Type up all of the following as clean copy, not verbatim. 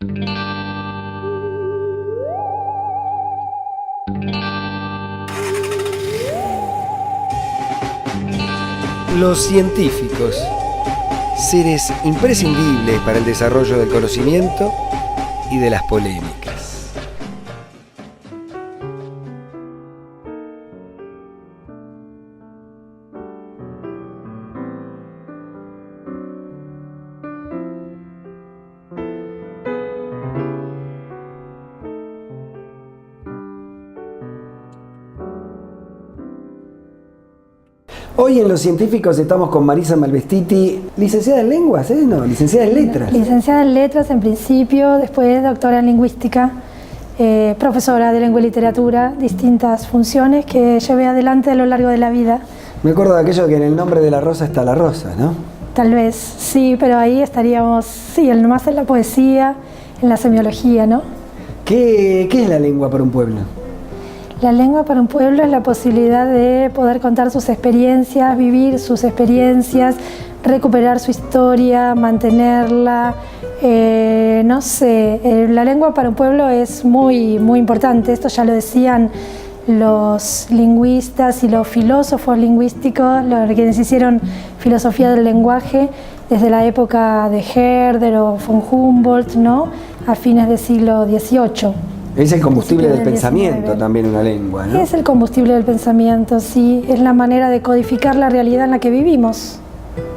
Los científicos, seres imprescindibles para el desarrollo del conocimiento y de las polémicas. Hoy en Los Científicos estamos con Marisa Malvestiti, licenciada en lenguas, ¿no? Licenciada en letras. Licenciada en letras en principio, después doctora en lingüística, profesora de lengua y literatura, distintas funciones que llevé adelante a lo largo de la vida. Me acuerdo de aquello que en el nombre de la rosa está la rosa, ¿no? Tal vez, sí, pero ahí estaríamos, sí, más en la poesía, en la semiología, ¿no? ¿Qué es la lengua para un pueblo? La lengua para un pueblo es la posibilidad de poder contar sus experiencias, vivir sus experiencias, recuperar su historia, mantenerla. No sé, la lengua para un pueblo es muy importante. Esto ya lo decían los lingüistas y los filósofos lingüísticos, los que hicieron filosofía del lenguaje desde la época de Herder o von Humboldt, ¿no? A fines del siglo XVIII. Es el combustible del pensamiento también una lengua, ¿no? Es el combustible del pensamiento, sí. Es la manera de codificar la realidad en la que vivimos.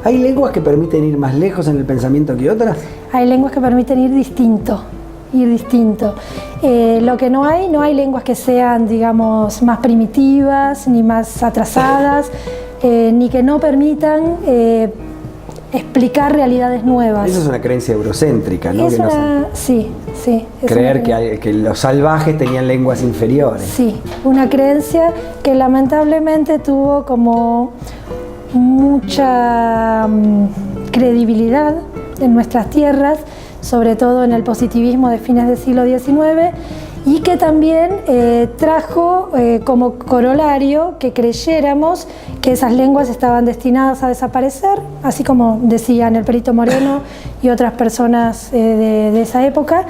¿Hay lenguas que permiten ir más lejos en el pensamiento que otras? Hay lenguas que permiten ir distinto. Lo que no hay lenguas que sean, digamos, más primitivas, ni más atrasadas, ni que no permitan explicar realidades nuevas. Eso es una creencia eurocéntrica, ¿no? Sí. Creer que los salvajes tenían lenguas inferiores. Sí, una creencia que lamentablemente tuvo como mucha credibilidad en nuestras tierras, sobre todo en el positivismo de fines del siglo XIX, y que también trajo como corolario que creyéramos que esas lenguas estaban destinadas a desaparecer, así como decían el Perito Moreno y otras personas de esa época,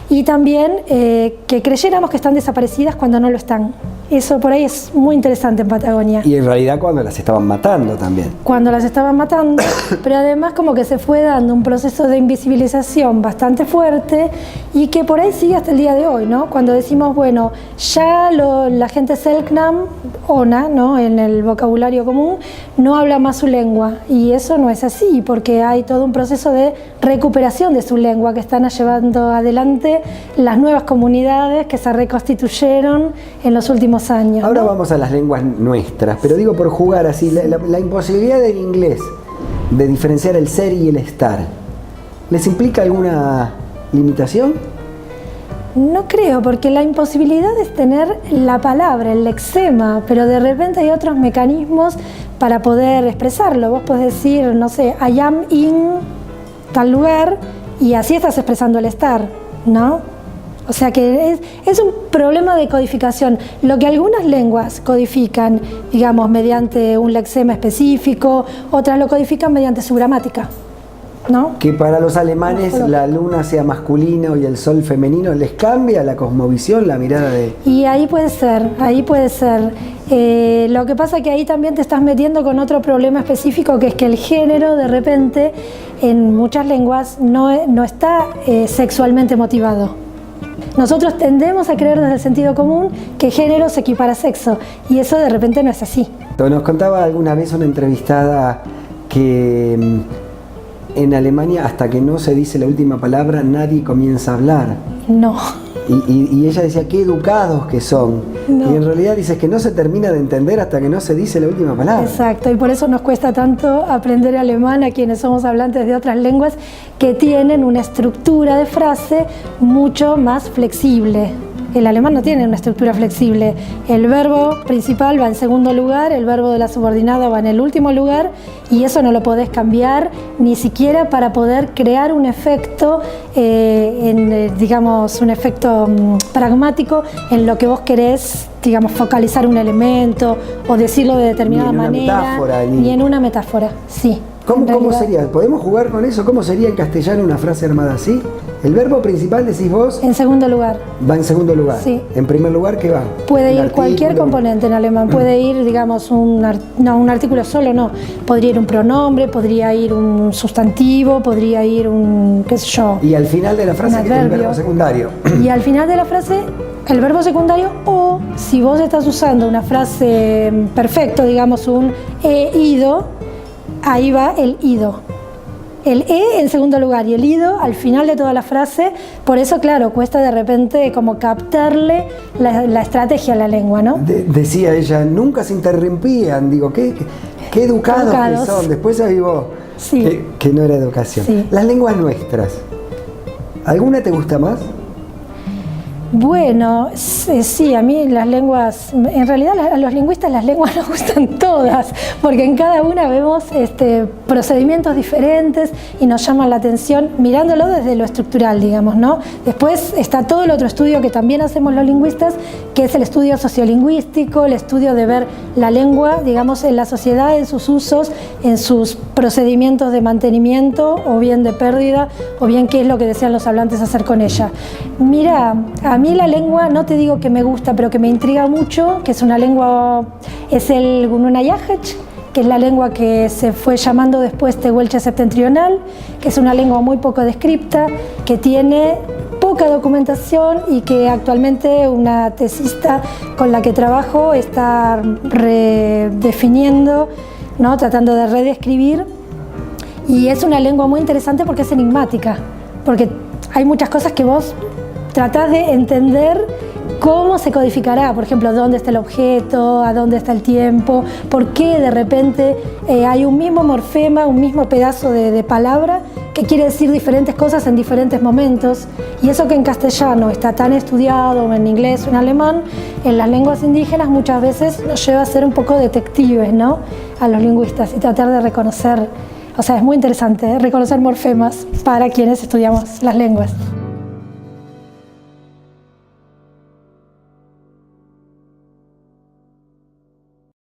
y también que creyéramos que están desaparecidas cuando no lo están. Eso por ahí es muy interesante en Patagonia. Y en realidad cuando las estaban matando también. Cuando las estaban matando, pero además como que se fue dando un proceso de invisibilización bastante fuerte y que por ahí sigue hasta el día de hoy, ¿no? Cuando decimos, bueno, ya la gente Selknam, Ona, ¿no? En el vocabulario común, no habla más su lengua. Y eso no es así, porque hay todo un proceso de recuperación de su lengua que están llevando adelante las nuevas comunidades que se reconstituyeron en los últimos años. Ahora vamos a las lenguas nuestras, pero digo por jugar así, la imposibilidad del inglés de diferenciar el ser y el estar, ¿les implica alguna limitación? No creo, porque la imposibilidad es tener la palabra, el lexema, pero de repente hay otros mecanismos para poder expresarlo. Vos podés decir, no sé, I am in tal lugar, y así estás expresando el estar, ¿no? O sea que es un problema de codificación. Lo que algunas lenguas codifican, digamos, mediante un lexema específico, otras lo codifican mediante su gramática, ¿no? Que para los alemanes la luna sea masculino y el sol femenino, ¿les cambia la cosmovisión, la mirada de...? Y ahí puede ser. Lo que pasa es que ahí también te estás metiendo con otro problema específico, que es que el género de repente en muchas lenguas no está sexualmente motivado. Nosotros tendemos a creer desde el sentido común que género se equipara a sexo, y eso de repente no es así. Nos contaba alguna vez una entrevistada que en Alemania, hasta que no se dice la última palabra, nadie comienza a hablar. No. Y ella decía, qué educados que son. No. Y en realidad dices que no se termina de entender hasta que no se dice la última palabra. Exacto, y por eso nos cuesta tanto aprender alemán a quienes somos hablantes de otras lenguas que tienen una estructura de frase mucho más flexible. El alemán no tiene una estructura flexible. El verbo principal va en segundo lugar, el verbo de la subordinada va en el último lugar, y eso no lo podés cambiar ni siquiera para poder crear un efecto, digamos, un efecto pragmático en lo que vos querés, digamos, focalizar un elemento o decirlo de determinada manera. Metáfora, ni en una metáfora, sí. ¿Cómo realidad. sería? ¿Podemos jugar con eso? ¿Cómo sería en castellano una frase armada así? El verbo principal, decís vos, En segundo lugar, va en segundo lugar. Sí. En primer lugar, ¿qué va? puede Un ir cualquier artículo. componente en alemán. Puede ir, digamos, un artículo solo, no. Podría ir un pronombre, podría ir un sustantivo, podría ir un, qué sé yo. Y al final de la frase, Un ¿qué es el adverbio. verbo secundario? Y al final de la frase, el verbo secundario, o si vos estás usando una frase perfecto, digamos un he ido, ahí va el ido. El e en segundo lugar y el ido al final de toda la frase. Por eso, claro, cuesta de repente como captarle la estrategia a la lengua, ¿no? Decía ella, nunca se interrumpían. Digo, qué educados que Educados. son. Después ahí vos, Sí. que no era educación. Sí. Las lenguas nuestras, ¿alguna te gusta más? Bueno, sí, a mí las lenguas, en realidad a los lingüistas las lenguas nos gustan todas, porque en cada una vemos procedimientos diferentes y nos llama la atención mirándolo desde lo estructural, digamos, ¿no? Después está todo el otro estudio que también hacemos los lingüistas, que es el estudio sociolingüístico, el estudio de ver la lengua, digamos, en la sociedad, en sus usos, en sus procedimientos de mantenimiento o bien de pérdida, o bien qué es lo que desean los hablantes hacer con ella. Mira, a mí la lengua, no te digo que me gusta, pero que me intriga mucho, que es una lengua, es el Gununayájech, que es la lengua que se fue llamando después Tehuelche septentrional, que es una lengua muy poco descripta, que tiene poca documentación y que actualmente una tesista con la que trabajo está redefiniendo, ¿no? Tratando de redescribir. Y es una lengua muy interesante porque es enigmática, porque hay muchas cosas que vos tratás de entender cómo se codificará, por ejemplo, dónde está el objeto, a dónde está el tiempo, por qué de repente hay un mismo morfema, un mismo pedazo de palabra que quiere decir diferentes cosas en diferentes momentos. Y eso que en castellano está tan estudiado, o en inglés o en alemán, en las lenguas indígenas muchas veces nos lleva a ser un poco detectives, ¿no? A los lingüistas y tratar de reconocer, o sea, es muy interesante reconocer morfemas para quienes estudiamos las lenguas.